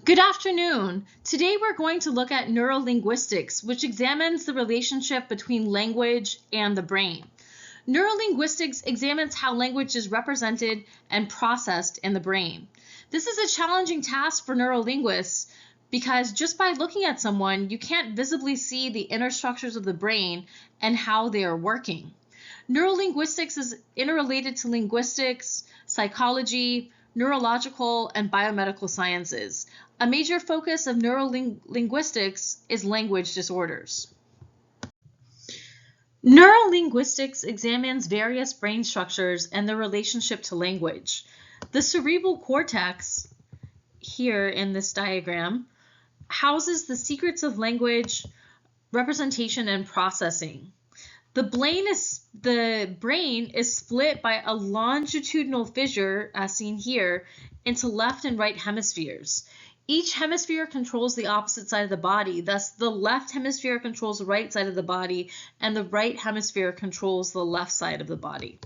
Good afternoon. Today we're going to look at neurolinguistics, which examines the relationship between language and the brain. Neurolinguistics examines how language is represented and processed in the brain. This is a challenging task for neurolinguists because just by looking at someone, you can't visibly see the inner structures of the brain and how they are working. Neurolinguistics is interrelated to linguistics, psychology, neurological, and biomedical sciences. A major focus of neurolinguistics is language disorders. Neurolinguistics examines various brain structures and their relationship to language. The cerebral cortex, here in this diagram, houses the secrets of language, representation, and processing. The brain is split by a longitudinal fissure, as seen here, into left and right hemispheres. Each hemisphere controls the opposite side of the body. Thus, the left hemisphere controls the right side of the body, and the right hemisphere controls the left side of the body.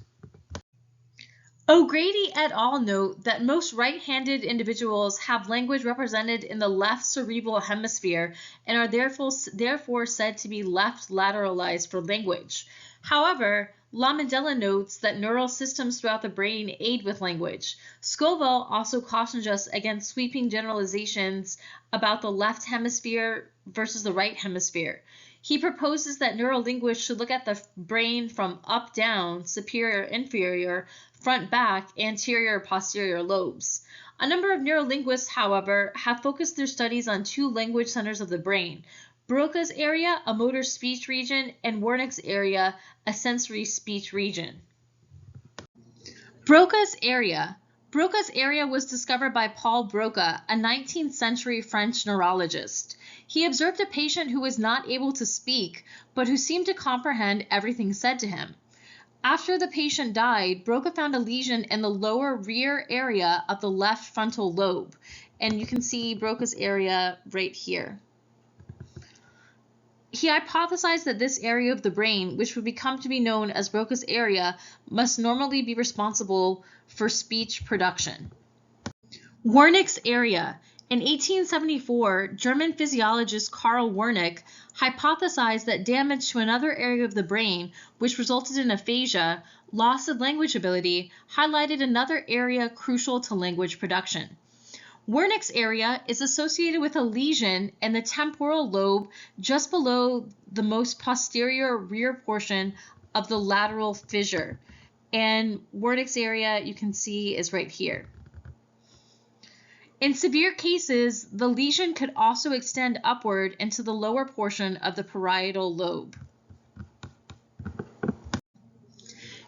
O'Grady et al. Note that most right-handed individuals have language represented in the left cerebral hemisphere and are therefore said to be left lateralized for language. However, Lamandella notes that neural systems throughout the brain aid with language. Scoville also cautions us against sweeping generalizations about the left hemisphere versus the right hemisphere. He proposes that neurolinguists should look at the brain from up down, superior, inferior, front back, anterior, posterior lobes. A number of neurolinguists, however, have focused their studies on two language centers of the brain: Broca's area, a motor speech region, and Wernicke's area, a sensory speech region. Broca's area. Broca's area was discovered by Paul Broca, a 19th century French neurologist. He observed a patient who was not able to speak, but who seemed to comprehend everything said to him. After the patient died, Broca found a lesion in the lower rear area of the left frontal lobe, and you can see Broca's area right here. He hypothesized that this area of the brain, which would become to be known as Broca's area, must normally be responsible for speech production. Wernicke's area. In 1874, German physiologist Karl Wernicke hypothesized that damage to another area of the brain, which resulted in aphasia, loss of language ability, highlighted another area crucial to language production. Wernicke's area is associated with a lesion in the temporal lobe just below the most posterior rear portion of the lateral fissure. And Wernicke's area, you can see, is right here. In severe cases, the lesion could also extend upward into the lower portion of the parietal lobe.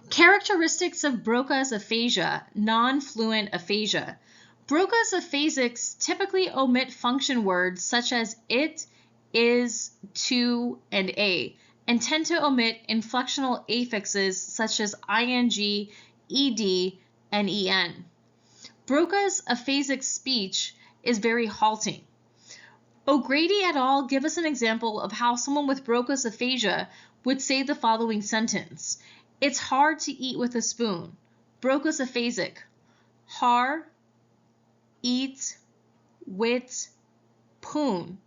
Characteristics of Broca's aphasia, non-fluent aphasia. Broca's aphasics typically omit function words such as it, is, to, and a, and tend to omit inflectional affixes such as ing, ed, and en. Broca's aphasic speech is very halting. O'Grady et al. Give us an example of how someone with Broca's aphasia would say the following sentence. It's hard to eat with a spoon. Broca's aphasic. Har, eat, wit, poon.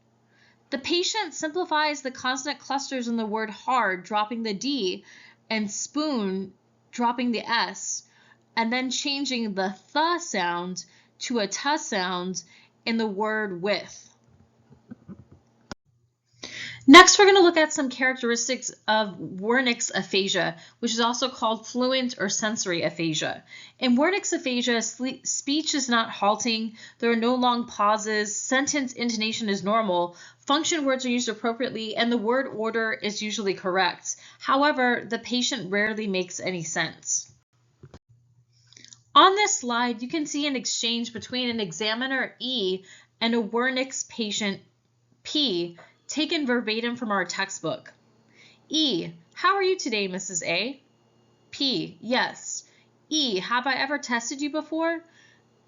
The patient simplifies the consonant clusters in the word hard, dropping the D, and spoon, dropping the S, and then changing the th sound to a t sound in the word with. Next, we're going to look at some characteristics of Wernicke's aphasia, which is also called fluent or sensory aphasia. In Wernicke's aphasia, speech is not halting, there are no long pauses, sentence intonation is normal, function words are used appropriately, and the word order is usually correct. However, the patient rarely makes any sense. On this slide, you can see an exchange between an examiner E and a Wernicke's patient P, taken verbatim from our textbook. E, how are you today, Mrs. A? P, yes. E, have I ever tested you before?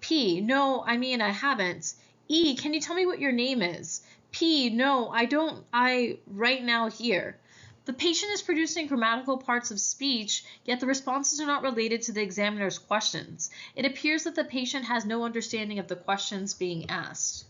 P, no, I mean I haven't. E, can you tell me what your name is? P, no, I don't, right now here. The patient is producing grammatical parts of speech, yet the responses are not related to the examiner's questions. It appears that the patient has no understanding of the questions being asked.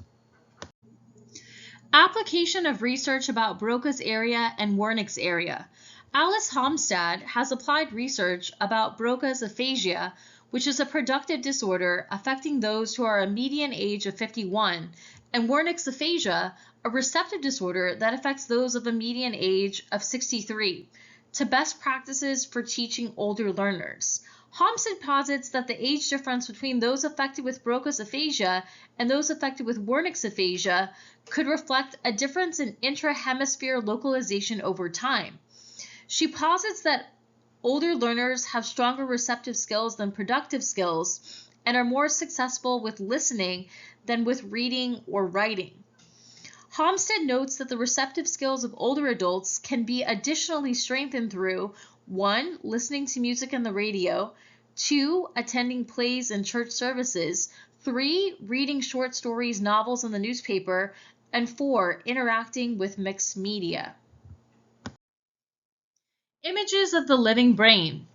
Application of research about Broca's area and Wernicke's area. Alice Homstad has applied research about Broca's aphasia, which is a productive disorder affecting those who are a median age of 51, and Wernicke's aphasia, a receptive disorder that affects those of a median age of 63, to best practices for teaching older learners. Homstad posits that the age difference between those affected with Broca's aphasia and those affected with Wernicke's aphasia could reflect a difference in intra-hemisphere localization over time. She posits that older learners have stronger receptive skills than productive skills and are more successful with listening than with reading or writing. Homstad notes that the receptive skills of older adults can be additionally strengthened through 1. Listening to music on the radio, 2. Attending plays and church services, 3. Reading short stories, novels, in the newspaper, and 4. Interacting with mixed media. Images of the living brain.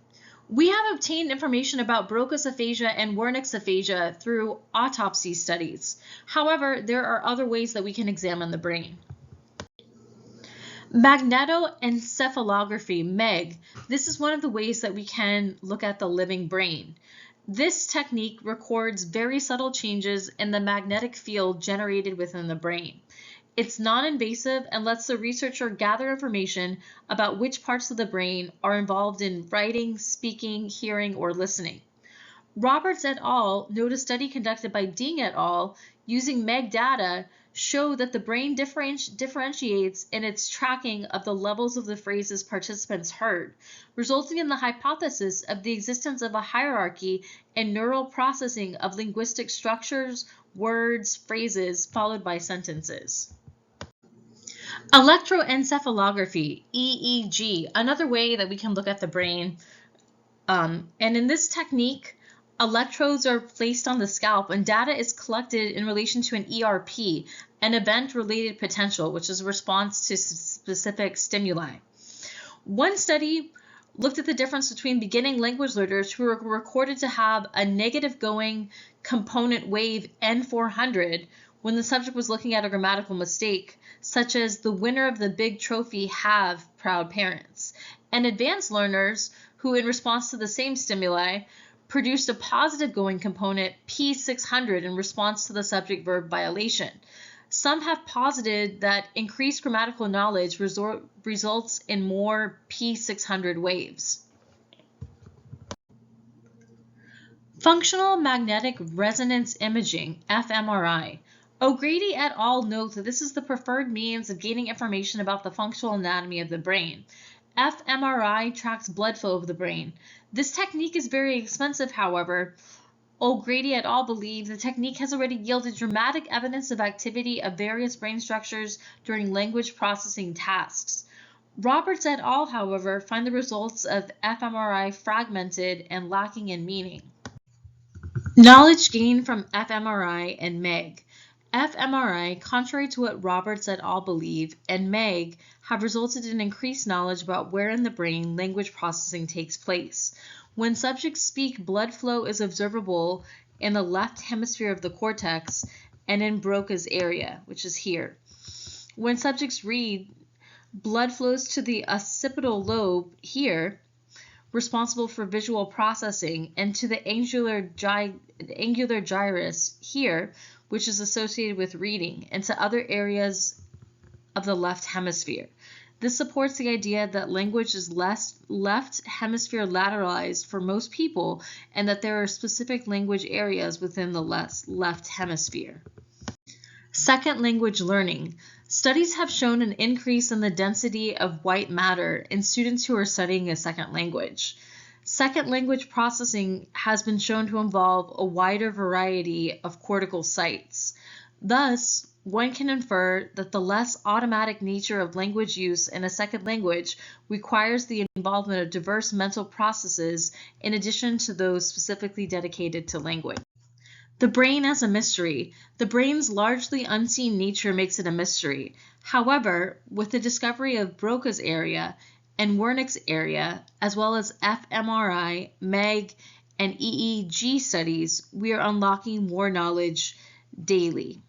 We have obtained information about Broca's aphasia and Wernicke's aphasia through autopsy studies. However, there are other ways that we can examine the brain. Magnetoencephalography, MEG. This is one of the ways that we can look at the living brain. This technique records very subtle changes in the magnetic field generated within the brain. It's non-invasive and lets the researcher gather information about which parts of the brain are involved in writing, speaking, hearing, or listening. Roberts et al. Note a study conducted by Ding et al. Using MEG data show that the brain differentiates in its tracking of the levels of the phrases participants heard, resulting in the hypothesis of the existence of a hierarchy in neural processing of linguistic structures, words, phrases, followed by sentences. Electroencephalography, EEG, another way that we can look at the brain. And in this technique, electrodes are placed on the scalp and data is collected in relation to an ERP, an event-related potential, which is a response to specific stimuli. One study looked at the difference between beginning language learners who were recorded to have a negative going component wave N400 when the subject was looking at a grammatical mistake, such as the winner of the big trophy have proud parents, and advanced learners who, in response to the same stimuli, produced a positive going component P600 in response to the subject-verb violation. Some have posited that increased grammatical knowledge results in more P600 waves. Functional magnetic resonance imaging, fMRI. O'Grady et al. Note that this is the preferred means of gaining information about the functional anatomy of the brain. fMRI tracks blood flow of the brain. This technique is very expensive, however. O'Grady et al. Believe the technique has already yielded dramatic evidence of activity of various brain structures during language processing tasks. Roberts et al., however, find the results of fMRI fragmented and lacking in meaning. Knowledge gained from fMRI and MEG. fMRI, contrary to what Roberts et al. Believe, and MEG have resulted in increased knowledge about where in the brain language processing takes place. When subjects speak, blood flow is observable in the left hemisphere of the cortex and in Broca's area, which is here. When subjects read, blood flows to the occipital lobe here, responsible for visual processing, and to the angular gyrus here, which is associated with reading, and to other areas of the left hemisphere. This supports the idea that language is left hemisphere lateralized for most people, and that there are specific language areas within the left hemisphere. Second language learning. Studies have shown an increase in the density of white matter in students who are studying a second language. Second language processing has been shown to involve a wider variety of cortical sites. Thus, one can infer that the less automatic nature of language use in a second language requires the involvement of diverse mental processes in addition to those specifically dedicated to language. The brain as a mystery. The brain's largely unseen nature makes it a mystery. However, with the discovery of Broca's area and Wernicke's area, as well as fMRI, MEG, and EEG studies, we are unlocking more knowledge daily.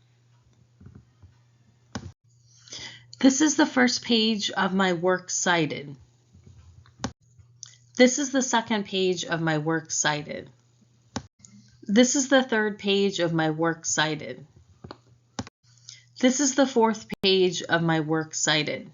This is the first page of my works cited. This is the second page of my works cited. This is the third page of my works cited. This is the fourth page of my works cited.